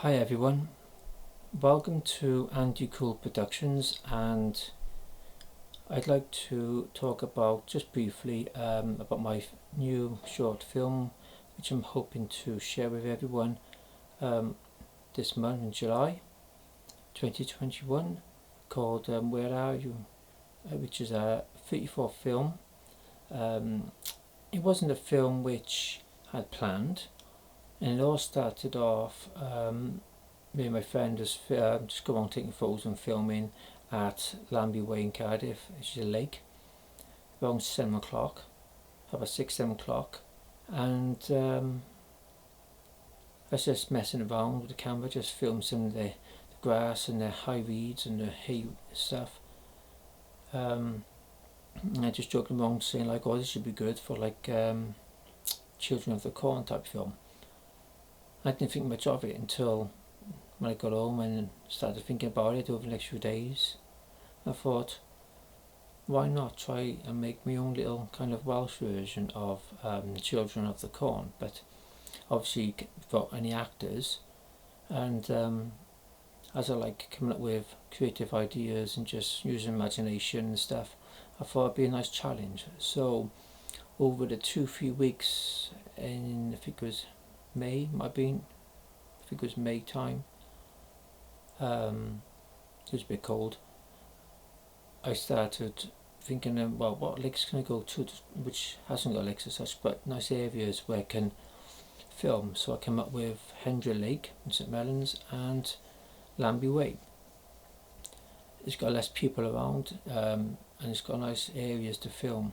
Hi everyone, welcome to andycool Productions, and I'd like to talk about just briefly about my new short film which I'm hoping to share with everyone this month in July 2021, called Where Are You, which is a 34 film. It wasn't a film which I had planned, and it all started off me and my friend just go on taking photos and filming at Lambie Way in Cardiff, which is a lake, around 7 o'clock, about 6-7 o'clock, and I was just messing around with the camera, just filming some of the grass and the high reeds and the hay stuff. And I just joking around saying like, oh, this should be good for like Children of the Corn type film. I didn't think much of it until when I got home and started thinking about it over the next few days. I thought, why not try and make my own little kind of Welsh version of Children of the Corn, but obviously without any actors. And as I like coming up with creative ideas and just using imagination and stuff, I thought it'd be a nice challenge. So over the 2-3 weeks in, I think it was May, May time, it was a bit cold, I started thinking, well, what lakes can I go to which hasn't got lakes as such, but nice areas where I can film. So I came up with Hendra Lake in St Mellons and Lambie Way. It's got less people around, and it's got nice areas to film,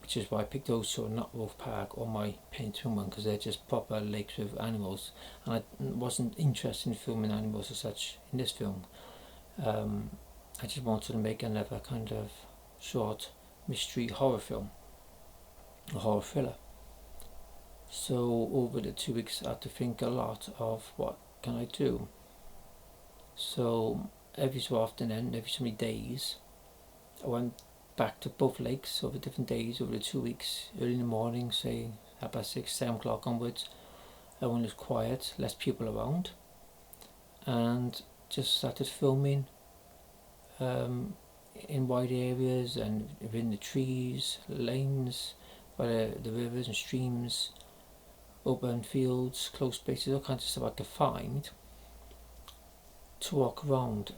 which is why I picked those two, not Wolf Park or my painting one, because they're just proper lakes with animals, and I wasn't interested in filming animals as such in this film. I just wanted to make another kind of short mystery horror film, a horror thriller. So over the 2 weeks I had to think a lot of what can I do. So every so often and every so many days I went back to both lakes over different days over the 2 weeks, early in the morning, say about 6-7 o'clock onwards, when it was quiet, less people around, and just started filming in wide areas and within the trees, lanes, by the rivers and streams, open fields, closed spaces, all kinds of stuff I could find to walk around.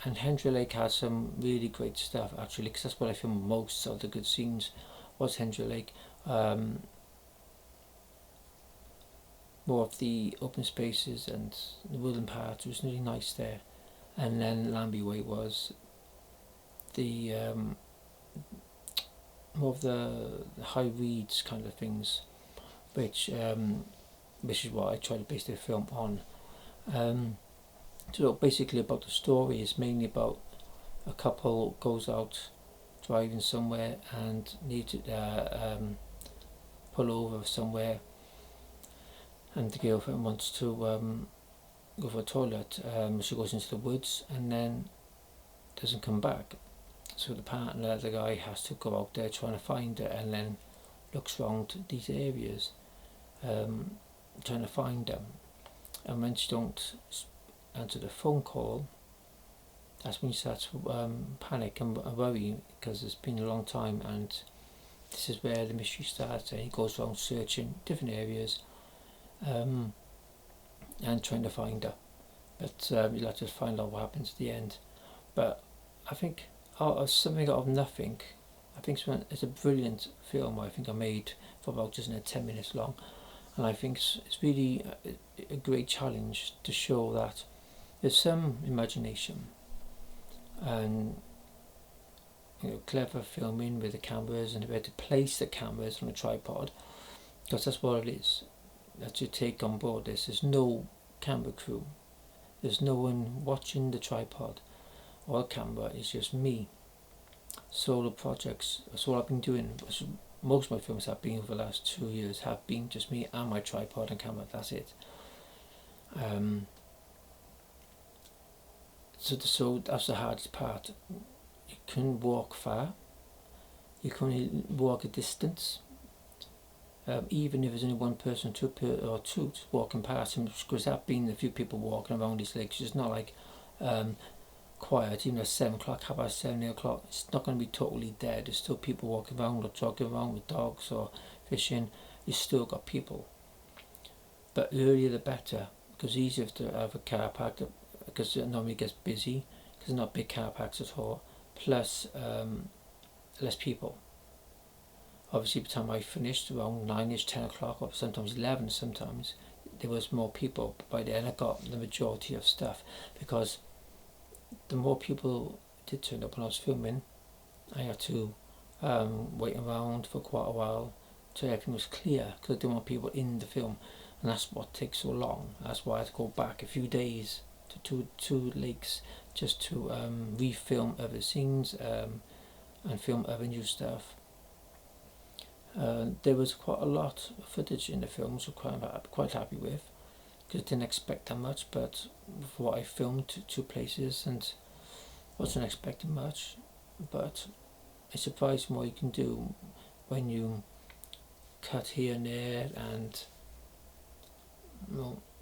And Hendra Lake has some really great stuff actually, because that's what I filmed most of the good scenes was Hendra Lake. More of the open spaces and the woodland parts was really nice there. And then Lambie Way was the more of the high reeds kind of things, which is what I try to base the film on. So basically about the story is mainly about a couple goes out driving somewhere and need to pull over somewhere, and the girlfriend wants to go for a toilet. She goes into the woods and then doesn't come back, so the partner, the guy, has to go out there trying to find her, and then looks around these areas trying to find them. And when she don't answer the phone call, that's when he starts to panic and worry, because it's been a long time, and this is where the mystery starts. And he goes around searching different areas and trying to find her, but you'll have to find out what happens at the end. But I think something out of nothing, I think it's a brilliant film. I think I made for about just 10 minutes long, and I think it's really a great challenge to show that there's some imagination and clever filming with the cameras and where to place the cameras on a tripod, because that's what it is that you take on board this. There's no camera crew, there's no one watching the tripod or camera, it's just me. Solo projects, that's what I've been doing. Most of my films have been over the last 2 years, have been just me and my tripod and camera, that's it. So that's the hardest part. You can walk far, you can only walk a distance, even if there's only one person, or two walking past him, because there have been a few people walking around these lakes. It's not like quiet, even at 7 o'clock, half past 7, 8 o'clock. It's not going to be totally dead. There's still people walking around or jogging around with dogs or fishing. You still got people, but earlier the better, because it's easier to have a car parked, because it normally gets busy because they're not big car parks at all. Plus less people. Obviously, by the time I finished around 9ish, 10 o'clock, or sometimes 11, sometimes there was more people. But by then I got the majority of stuff, because the more people did turn up when I was filming, I had to wait around for quite a while till everything was clear, because I didn't want people in the film, and that's what takes so long. That's why I had to go back a few days to two lakes just to refilm other scenes and film other new stuff. There was quite a lot of footage in the film, which I'm quite happy with, because I didn't expect that much, but for what I filmed, two places, and wasn't expecting much, but it's surprising what you can do when you cut here and there and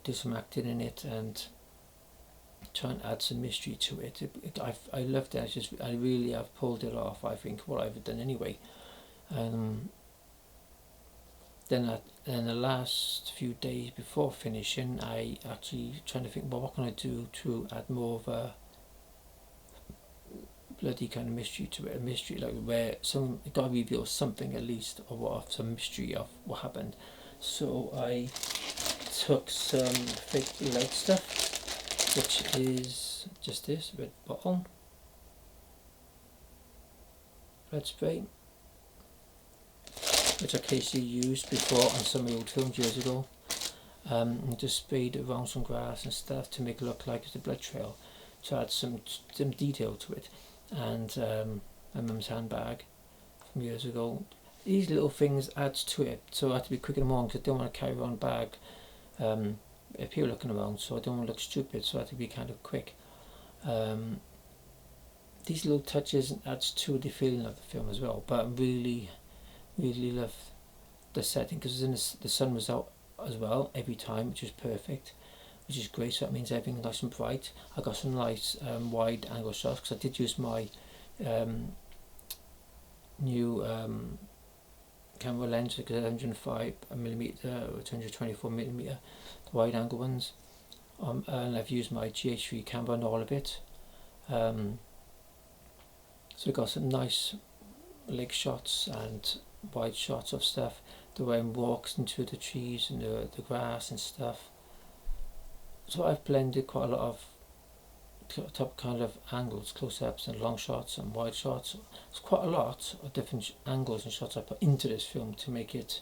do some acting in it and try and add some mystery to it. I loved it. I really have pulled it off, I think, what I've done anyway. Then the last few days before finishing, I actually trying to think, well, what can I do to add more of a bloody kind of mystery to it, a mystery like where some got to reveal something at least, or what, some mystery of what happened. So I took some fake light stuff, which is just this red bottle, red spray, which I occasionally used before on some of the old films years ago, and just sprayed around some grass and stuff to make it look like it's a blood trail, to add some detail to it. And my mum's handbag from years ago. These little things adds to it, so I had to be quick in the morning because I don't want to carry around a bag if people are looking around, so I don't want to look stupid, so I had to be kind of quick. These little touches adds to the feeling of the film as well, but I really love the setting, because the sun was out as well every time, which is perfect, which is great. So that means everything's nice and bright. I got some nice wide angle shots, because I did use my new camera lens, because 105mm, 224mm, the wide angle ones, and I've used my GH3 camera on all of it. So I got some nice lake shots and wide shots of stuff, the way it walks into the trees and the grass and stuff. So I've blended quite a lot of top kind of angles, close-ups and long shots and wide shots. It's quite a lot of different angles and shots I put into this film to make it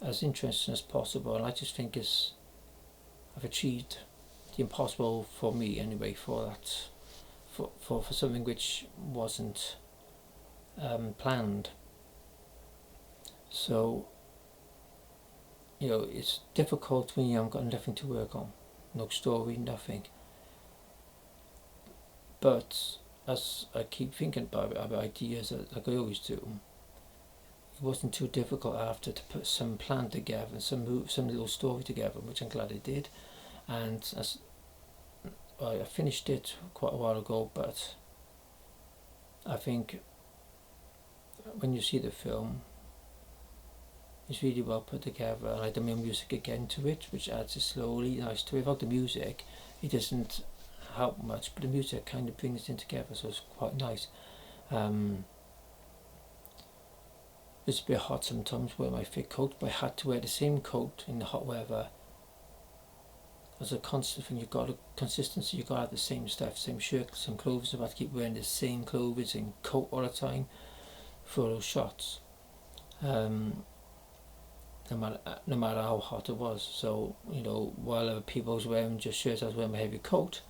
as interesting as possible, and I just think I've achieved the impossible for me anyway, for that, for something which wasn't planned. So it's difficult when you haven't got nothing to work on, no story, nothing. But as I keep thinking about ideas, like I always do, it wasn't too difficult after to put some plan together and some little story together, which I'm glad I did. And as I finished it quite a while ago, but I think when you see the film, it's really well put together, and I done my music again to it, which adds it slowly, nice to it. Without the music, it doesn't help much, but the music kind of brings it in together, so it's quite nice. It's a bit hot sometimes wearing my thick coat, but I had to wear the same coat in the hot weather. As a constant thing, you've got a consistency, you've got to have the same stuff, same shirt, same clothes. I've had to keep wearing the same clothes and coat all the time for those shots, no matter how hot it was. So while other people was wearing just shirts, I was wearing my heavy coat.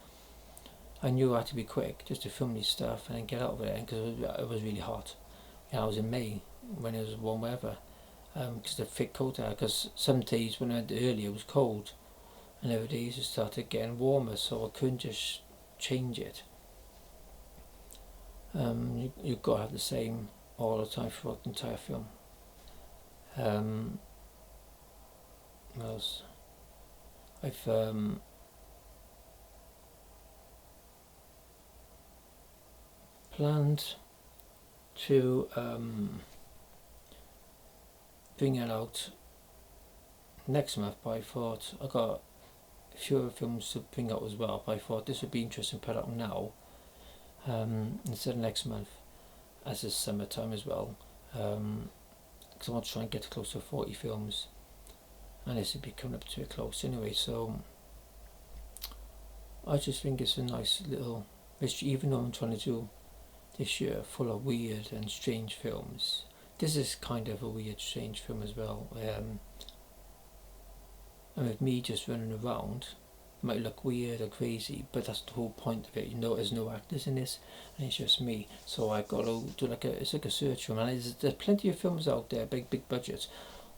I knew I had to be quick just to film this stuff and then get out of it, because it was really hot. I was in May when it was warm weather, because the thick coat I had, because some days when I went earlier it was cold, and other days it started getting warmer, so I couldn't just change it. You've got to have the same all the time throughout the entire film. what else? I've planned to bring it out next month, but I thought I got a few other films to bring out as well, but I thought this would be interesting to put out now instead of next month, as it's summertime as well, because I want to try and get close to 40 films, and this would be coming up to it close anyway, so I just think it's a nice little mystery, even though I'm trying to do this year full of weird and strange films. This is kind of a weird, strange film as well. And with me just running around, it might look weird or crazy, but that's the whole point of it. You know, there's no actors in this, and it's just me. So I got to do it's like a search film, and there's plenty of films out there, big budgets,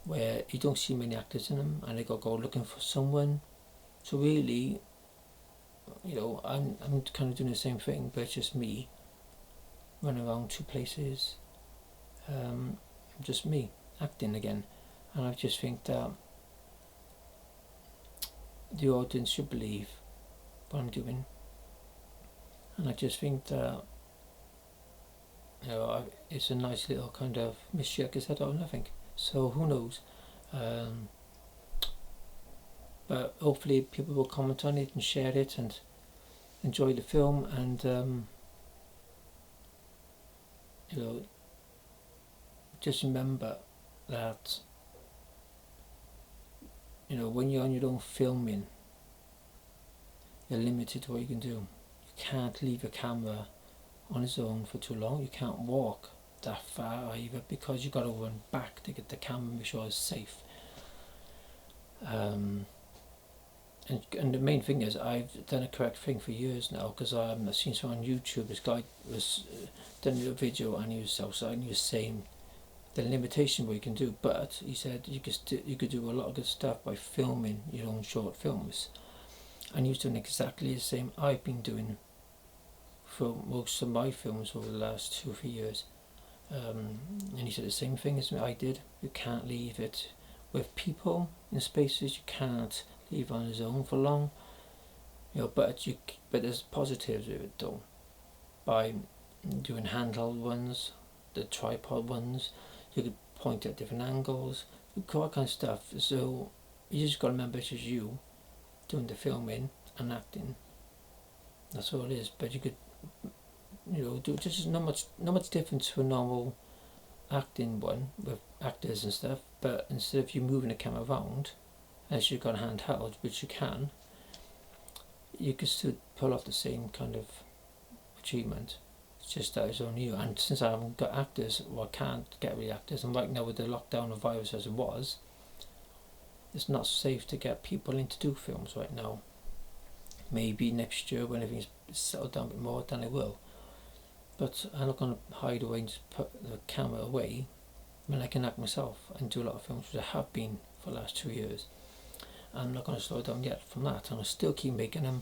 where you don't see many actors in them, and they got to go looking for someone. So really, you know, I'm kind of doing the same thing, but it's just me running around two places. Just me acting again, and I just think that the audience should believe what I'm doing, and I just think that, you know, it's a nice little kind of mystery, like I said, or nothing. So who knows? But hopefully people will comment on it and share it and enjoy the film, and you know, just remember that, you know, when you're on your own filming, you're limited to what you can do. You can't leave your camera on its own for too long. You can't walk that far either, because you've got to run back to get the camera, make sure it's safe. And the main thing is, I've done a correct thing for years now, because I've seen someone on YouTube, this guy was done a video, and he was outside and he was saying the limitation what you can do, but he said you could do a lot of good stuff by filming your own short films, and he was doing exactly the same I've been doing for most of my films over the last 2 or 3 years, and he said the same thing as I did. You can't leave it with people in spaces, you can't leave on his own for long, you know, but there's positives with it though, by doing handheld ones, the tripod ones. You could point at different angles, all kind of stuff. So you just got to remember it's just you doing the filming and acting. That's all it is. But you could, you know, do just not much difference to a normal acting one with actors and stuff. But instead of you moving the camera around, as you've got a handheld, which you can, you can still pull off the same kind of achievement. It's just that it's only you, and since I haven't got actors, or I can't get really actors, and right now with the lockdown of virus as it was, it's not safe to get people in to do films right now. Maybe next year when everything's settled down a bit more, then I will, but I'm not going to hide away and just put the camera away when I can act myself and do a lot of films, which I have been for the last 2 years. I'm not going to slow down yet from that, and I'll still keep making them,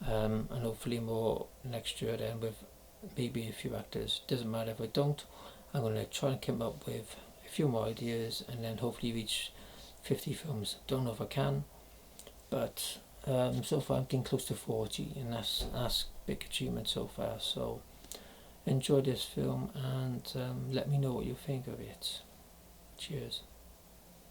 and hopefully more next year then, with maybe a few actors. Doesn't matter if I don't, I'm going to try and come up with a few more ideas, and then hopefully reach 50 films. Don't know if I can, but so far I'm getting close to 40, and that's a big achievement so far. So enjoy this film, and let me know what you think of it. Cheers.